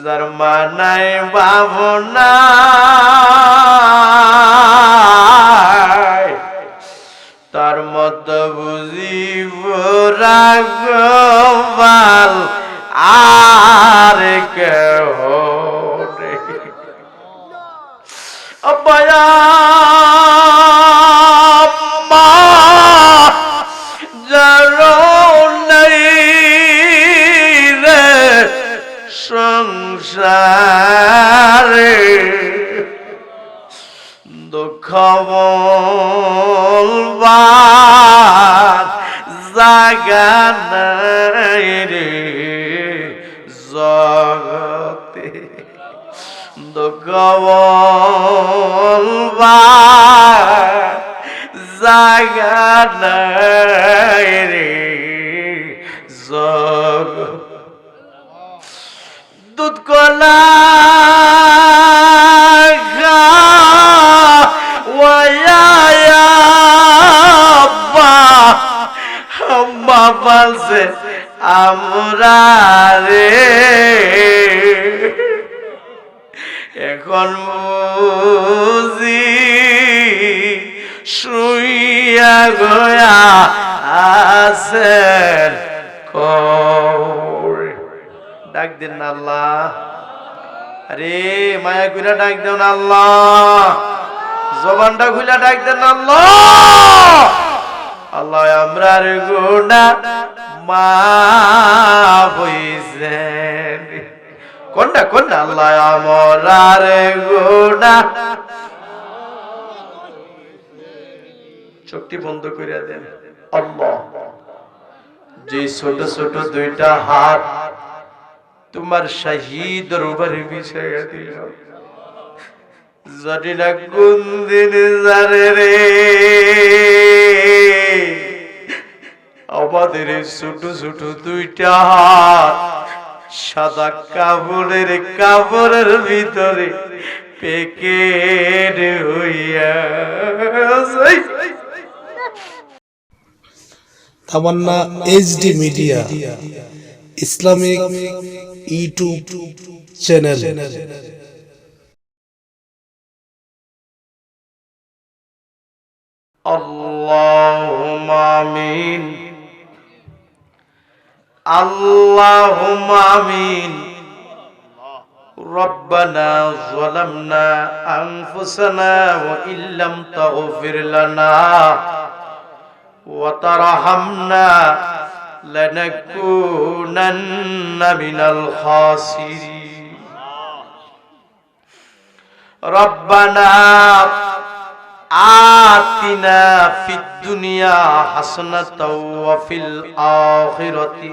যার মানায় ভাবনা তার মত বুঝিব রাগবাল আর কেহ অপয়া মা সংসারে দুঃখ বলবার জাগা নাই রে জগতে দুঃখ বলবার জাগা নাই রে জগতে দুধ কলা আম্মা বলছে আমরা রে এখন বুঝি শুইয়া গয়া আছেন ডাক দেন না আল্লাহ আরে মায়া কইরা ডাক দেন আল্লাহ জবানটা খুইলা ডাক দেন আল্লাহ আল্লাহ আমরার গুনাহ মাফ হইছেন কোনটা আল্লাহ আমরার গুনাহ চোখটি বন্ধ কইরা দেন আল্লাহ যে ছোট ছোট দুইটা হাত তোমার শহীদ রূপে বিছাইয়া দিল জানি না কোন দিন জানে রে আমাদের ছোট ছোট দুইটা হাত সাদা কাপড়ের ভিতরে প্যাকেট হইয়া Tamanna HD media Islamic YouTube channel. আল্লাহুম্মা আমিন আল্লাহুম্মা আমিন। রব্বানা যালামনা আনফুসানা ওয়া ইল্লাম তাগফির লানা ওয়া তারহামনা লানাকুনান্না মিনাল খাসিরিন। রব্বানা আতিনা ফিদ দুনিয়া হাসানাতাও ওয়া ফিল আখিরাতি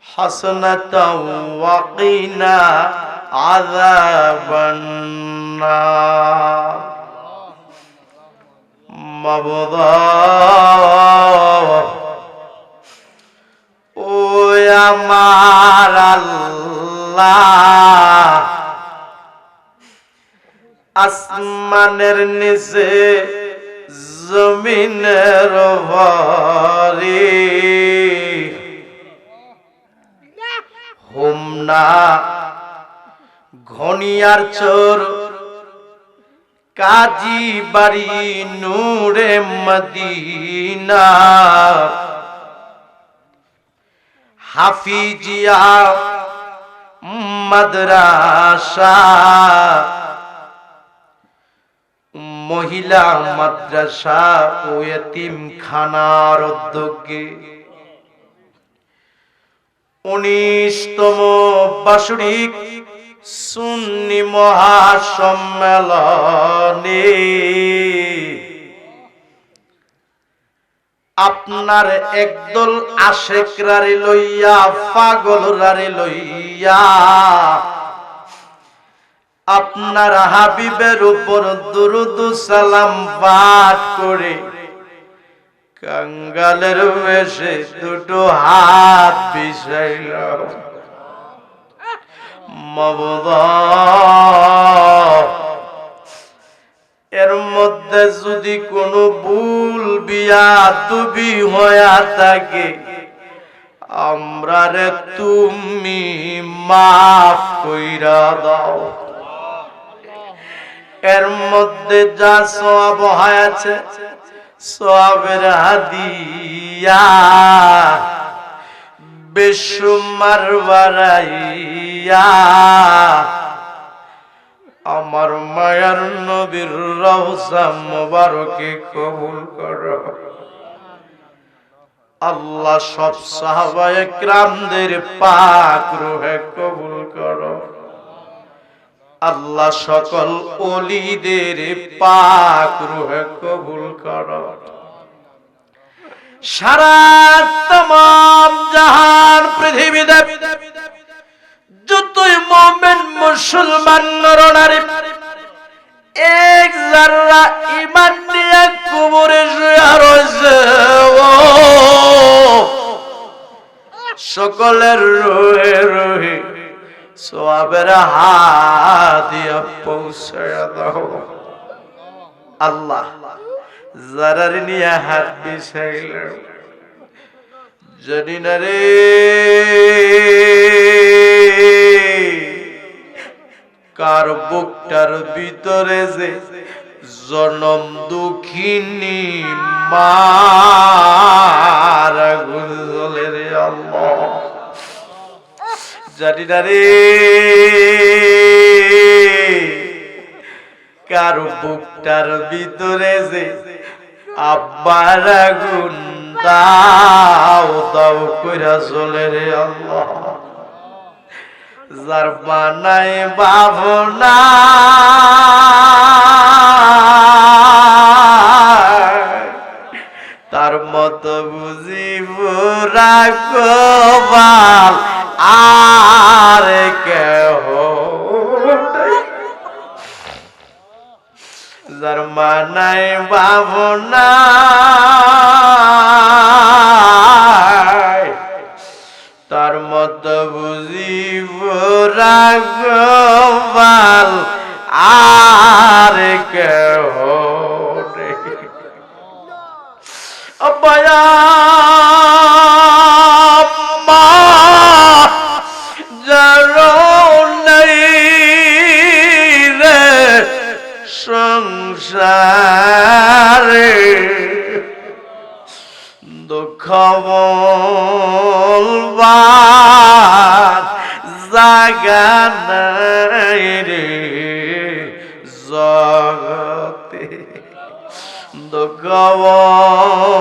হাসানাতাও ওয়া কিনা আযাবান নার। মাবুদা ও আমার আল্লাহ, আসমানের নিচে জমিনের উপরে হোমনা ঘনিয়ার চোর কাজী বাড়ি নূরে মদিনা হাফিজিয়া মাদ্রাসা মহিলা মাদ্রাসা ও এতিমখানার উদ্যোগে 19তম বার্ষিক সুন্নি মহাসম্মেলনে আপনার একদল আশেকরারে লইয়া পাগলরারে লইয়া আপনার হাবিবের উপর দুরূদ সালাম পাঠ করে কাঙ্গালের বেশে দুটো হাত বিছাইল। মাবুদা এর মধ্যে যদি কোনো ভুল বিয়াদবি হইয়া থাকে আমরারে তুমি মাফ কইরা দাও। এর মধ্যে যা সওয়াব হয়েছে সওয়াবের হাদিয়া বেশুমার বাড়াইয়া আমার মায়ার নবীর রওজা মুবারকে কবুল করো। আল্লাহ সব সাহাবায়ে কিরামদের পাক রূহে কবুল করো। আল্লাহ সকল ওলিদের পাক রূহে কবুল করো। সারা तमाम জাহান পৃথিবীতে যতই মুমিন মুসলমান নরনারী এক যারা ঈমান নিয়ে কবরে শুয়ে রয়েছে সকলের রুহে রুহে সওয়াবের হাদিয়া পৌঁছায়া দাও। আল্লাহ যারার নিয়ে হাত বিছাইল জানি না রে কার বুকটার ভিতরে যে জনম দুঃখিনী মার আগুন জ্বলে রে আল্লাহ জানি না রে কার বুকটার ভিতরে যে আব্বার আগুন দাও দাও কইরা জ্বলে রে আল্লাহ যার বানাই ভাবনা তার মত বুঝিব রাখবাল আর কেহ যার বানাই ভাবনা তার মত বুঝিব রাখবাল আর কেহ আব্বায়া মা যারো নাই রে সংসারে দুঃখ বলবার জাগা নাই রে জগতে দুঃখ বলবার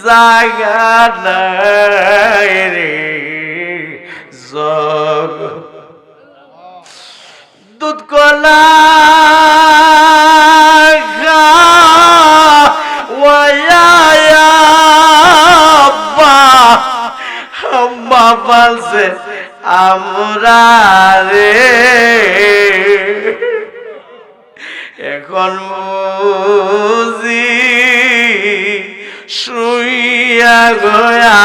জাগা নাই রে জগতে দুধ কলা বলছে আমরা রে এখন বুঝি শুইয়া গয়া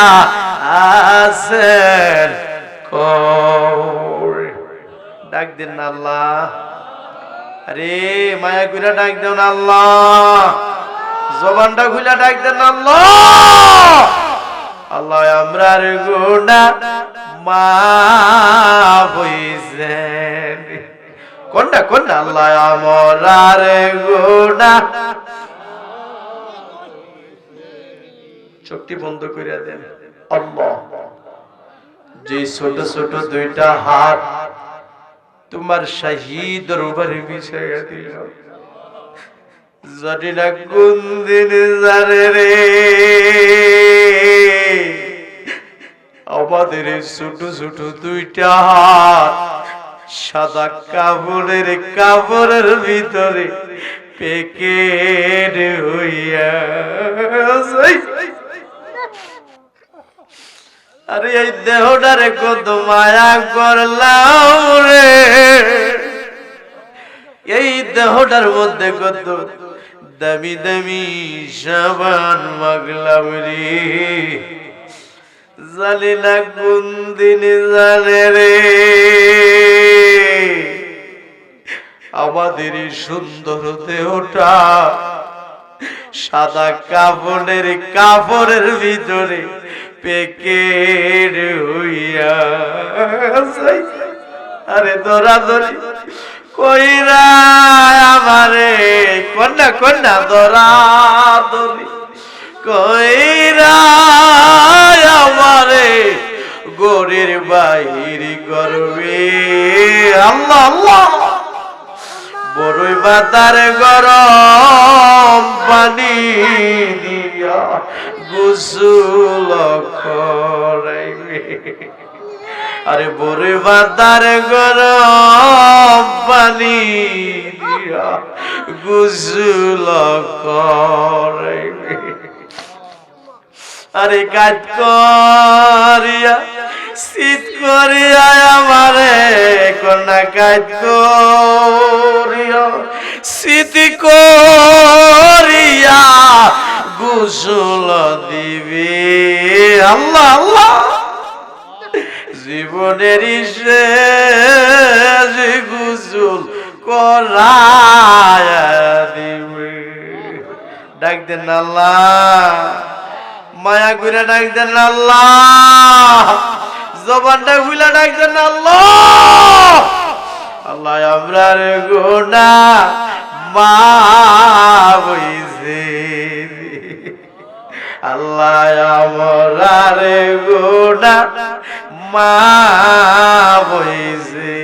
আছেন ডাক দিন না আল্লাহ আরে মায়া কইরা ডাক দেন আল্লাহ জবানটা খুলে ডাক দেন আল্লাহ আল্লাহ আমরার গুনাহ মাফ হইছেন কোনটা আল্লাহ আমরার গুনাহ চোখটি বন্ধ কইরা দেন। আল্লাহ যে ছোট ছোট দুইটা হাত তোমার শহীদের উপরে বিছাইয়া দিল জানি না কোন দিন জানে রে আমাদের ছোট ছোট দুইটা হাত সাদা কাপড়ের ভিতরে প্যাকেট হইয়া আরে এই দেহটারে কত মায়া করলাম রে এই দেহটার মধ্যে কত দামি দামি সাবান মাগলাম রে জানি না কোন দিন জানে রে আমাদের সুন্দর দেহটা সাদা কাপড়ের ভিতরে পেকের হইয়া যাই। আরে দৌড়াদৌড়ি কইরা আমারে কন্যা কন্যা দৌড়াদৌড়ি কইরা আমারে গরির বাইরি করবে। আল্লাহ আল্লাহ বড়ই বাতার গরম পানি দিয়া গোসল করাইবে। আরে বড়ই বাতার গরম পানি দিয়া গোসল করাইবে। আরে কাজ করিয়া শীত করিয়া আমারে কন্যা কাজ করিয়া শীত করিয়া গোসল দিবে। আল্লাহ আল্লাহ জীবনের শেষ গোসল করায়া দিবে। ডাক দেন আল্লাহ, মায়া করে ডাক দেন আল্লাহ, জবানটা খুলে ডাক দেন আল্লাহ। আল্লাহ আমরার গুনাহ মাফ হইছে, আল্লাহ আমরার গুনাহ মাফ হইছে।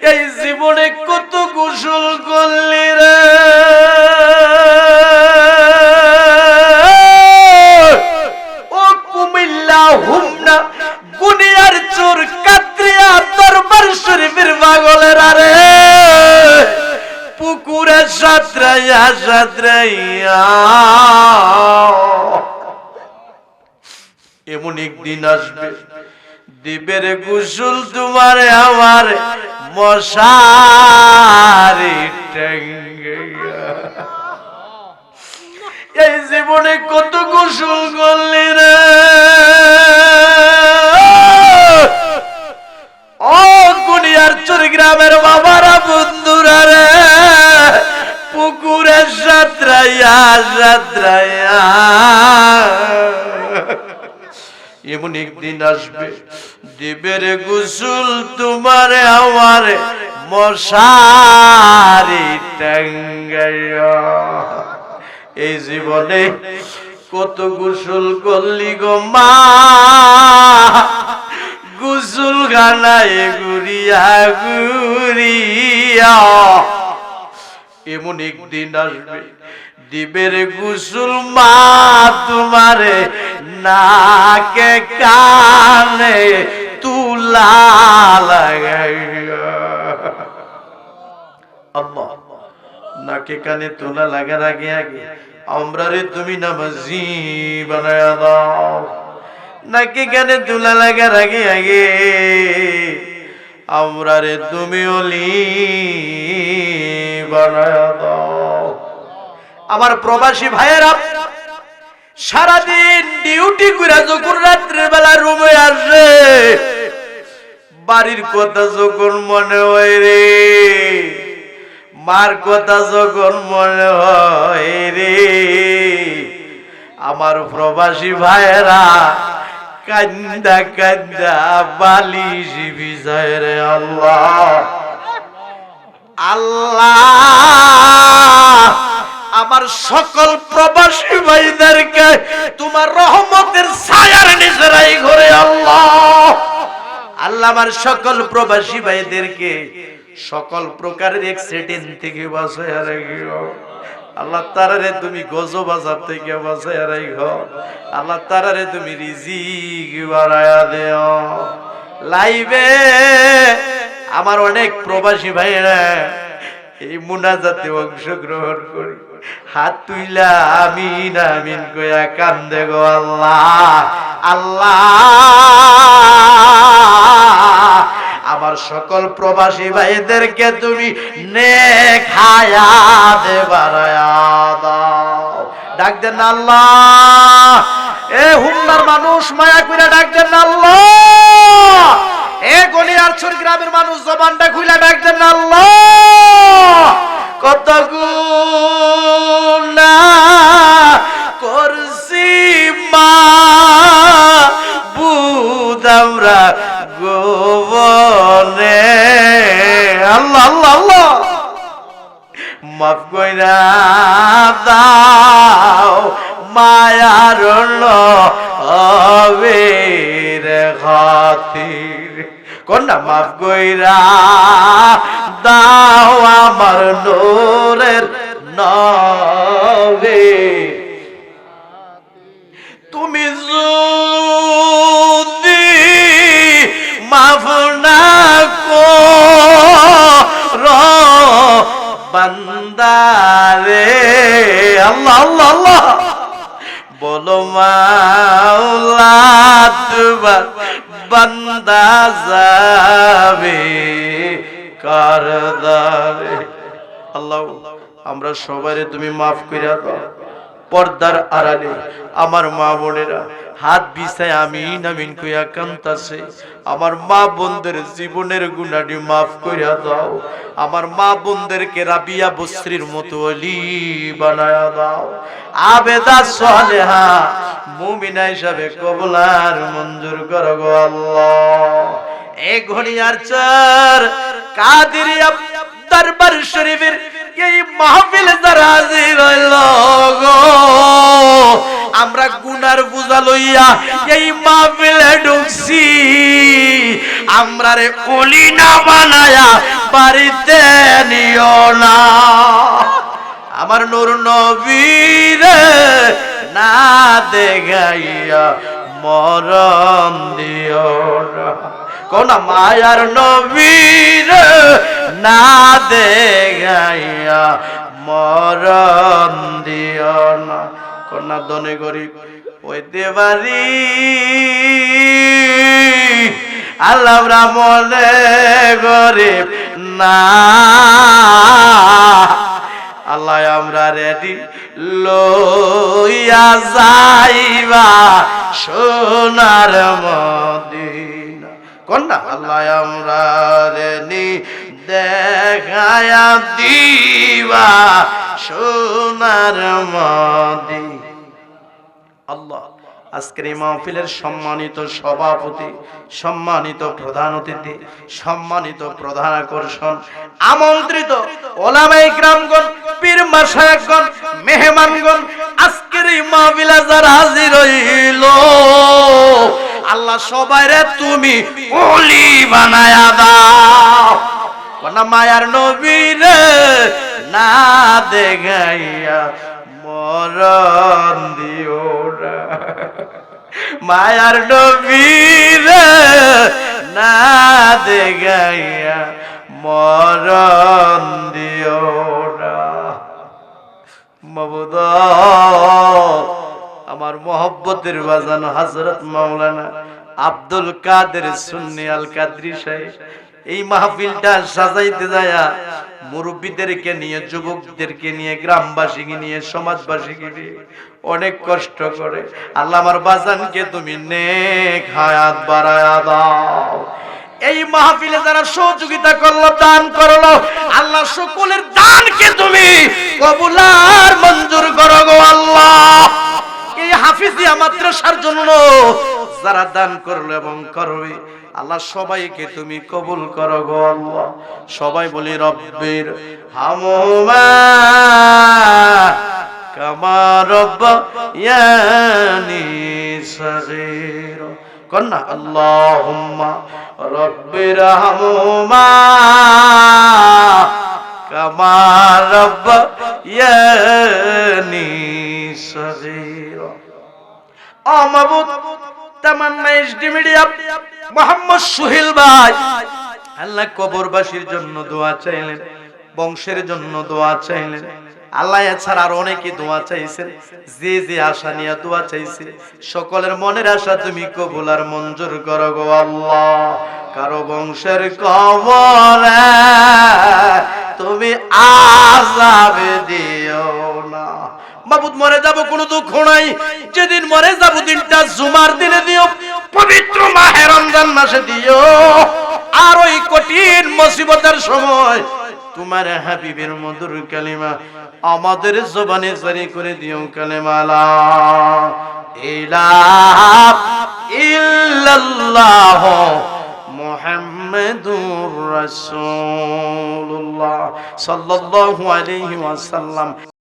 এই জীবনে কত গোসল করলি রে, ও কুমিল্লা হুমনা গুনিয়ার চোর কাত্রিয়া দরবার শরীফের পাগলের আরে পুকুরে সাঁতরাইয়া সাঁতরাইয়া এমন একদিন আসবে দিবের গোসল তোমার আমার মশারি টাঙ্গাইয়া। এই জীবনে কত গোসল করলি রে, ও গুনিয়ার চর গ্রামের বাবারা বন্ধুরা রে, পুকুরে সাঁতরাইয়া সাঁতরাইয়া এমন একদিন আসবে দিবের গোসল তোমার আমার মশারি টাঙ্গাইয়া। এই জীবনে কত গোসল করলি গো মা, গোসল খানায় ঘুরিয়া ঘুরিয়া এমন একদিন আসবে দিবের গোসল মা তোমারে নাকে কানে তুলা লাগাইয়া। আল্লাহ নাকে কানে তুলা লাগার আগে আগে আমরা রে তুমি নামাজি বানায়া দাও। নাকে কানে তুলা লাগার আগে আগে আমরা রে তুমি ওলি বানায়া দাও। আমার প্রবাসী ভাইয়েরা সারাদিন ডিউটি করে যখন রাত্রের বেলা রুমে আসে, বাড়ির কথা যখন মনে হয় রে, মার কথা যখন মনে হয় রে, আমার প্রবাসী ভাইয়েরা কান্দা কান্দা বালিশ ভিজায় রে। আল্লাহ আল্লাহ আমার সকল প্রবাসী ভাইদেরকে তোমার রহমতের ছায়ার নিচে রাখো রে আল্লাহ। আল্লাহ আমার সকল প্রবাসী ভাইদেরকে সকল প্রকারের অ্যাক্সিডেন্ট থেকে বাঁচায়া রাখো। আল্লাহ তারারে তুমি গজব আযাব থেকে বাঁচায়া রাখো। আল্লাহ তারারে তুমি রিজিক বাড়ায়া দেও। লাইভে আমার অনেক প্রবাসী ভাইরা এই মুনাজাতে অংশগ্রহণ করি, হাত তুইলা আমিন আমিন কইয়া কান্দে গো আল্লাহ আল্লাহ। আমার সকল প্রবাসী ভাইদেরকে তুমি নেক হায়াত বাড়ায়া দাও। ডাক দেন আল্লাহ। এ হুমনার মানুষ মায়া কইরা ডাক দেন আল্লাহ। এ গনিয়ারছড় গ্রামের মানুষ জবানটা খুইলা ডাক দেন আল্লাহ। কত গুনাহ করছি দাও মায়ার নবীর খাতির কোনটা মাফ কইরা দাও আমার নূরের নবী তুমি যদি মাফ না করো বান্দারে আল্লাহ আল্লাহ আল্লাহ বলো মাওলা তোমার বান্দা যাবে কারদারে আল্লাহ আমরা সবাইরে তুমি মাফ কইরা দাও পর্দার আড়ালে আমার মা বোনেরা হাত বিছায় আমিন আমিন কইয়া কান্তাছে আমার মা বোনদের জীবনের গুনাহটি মাফ কইরা দাও আমার মা বোনদেরকে রাবিয়া বসরির মতো ওলি বানায়া দাও আবেদা সালেহা মুমিনা হিসাবে কবুল আর মঞ্জুর করো গো আল্লাহ এই ঘড়িয়ার চার কাদেরিয়া দরবার শরীফের এই মাহফিলে যারা হাজির হইল গো আমরা গুনার বোঝা লইয়া এই মাহফিলে ঢুকছি আমরা রে ওলি না বানায়া বাড়িতে নিও না আমার নূর নবীর না দেখাইয়া মরণ দিও না কোন মায়ার নবীর না দেখাইয়া মরণ দিও না কন্যা দনে গরিব হইতে পারি আল্লাহ মনে গরিব না আল্লাহ আমরা রেডি লইয়া যাইবা সোনার মদিনা কোনটা আল্লাহ আমরা রেনি দেখায়া দিবা সোনার মদিনা আল্লাহ আজকের এই মাহফিলের সম্মানিত সভাপতি সম্মানিত প্রধান অতিথি সম্মানিত প্রধান আকর্ষণ আমন্ত্রিত ওলামায়ে কিরামগণ পীর মাশায়েখগণ মেহমানগণ আজকের এই মাহফিলে যারা হাজির হইল আল্লাহ সবাইরে তুমি ওলি বানায়া দাও কোন মায়ার নবীরে না দেখাইয়া মরণ দিও না মায়ার নবীরে না দেখাইয়া মরণ দিও না মাবুদ আমার মহব্বতের বাজান হযরত মাওলানা আব্দুল কাদের সুন্নি আল কাদরি সাহেব এই মাহফিলটা সাজাইতে যায়া মুরব্বীদেরকে নিয়ে যুবকদেরকে নিয়ে গ্রামবাসীকে নিয়ে সমাজবাসীকে নিয়ে অনেক কষ্ট করে আল্লাহ আমার বাজানকে তুমি নেক হায়াত বাড়ায়া দাও এই মাহফিলে যারা সহযোগিতা করলো দান করলো আল্লাহ সকলের দানকে তুমি কবুল আর মঞ্জুর করো গো আল্লাহ এই হাফিজিয়া মাদ্রাসার জন্য যারা দান করলো এবং করবে আল্লাহ সবাইকে তুমি কবুল করো গো আল্লাহ সবাই বলি রব্বির হামুমা কামা রব্বায়ানি সগীর কন্না আল্লাহুম্মা রব্বির হামুমা কামা রব্বায়ানি সগীর ও মাবুদ তামান্না এইচডি মিডিয়া মোহাম্মদ সুহেল ভাই আল্লাহ কবরবাসীর জন্য দোয়া চাইলেন বংশের জন্য দোয়া চাইলেন আল্লাহ এছাড়া আর অনেকে দোয়া চাইছেন যে যে আশা নিয়ে দোয়া চাইছে সকলের মনের আশা তুমি কবুল আর মঞ্জুর করো গো আল্লাহ কারো বংশের কবরে তুমি আযাব দিও না মাবুদ মরে যাব কোনো দুঃখ নাই যেদিন মরে যাব দিনটা জুমার দিনে দিও পবিত্র মাহে রমজান মাসে দিও আর ওই কঠিন মুসিবতের সময় তোমার হাবিবের মধুর কালিমা আমাদের জবানে জারি করে দিও কালিমা লা ইলাহা ইল্লাল্লাহ মুহাম্মাদুর রাসূলুল্লাহ সাল্লাল্লাহু আলাইহি ওয়াসাল্লাম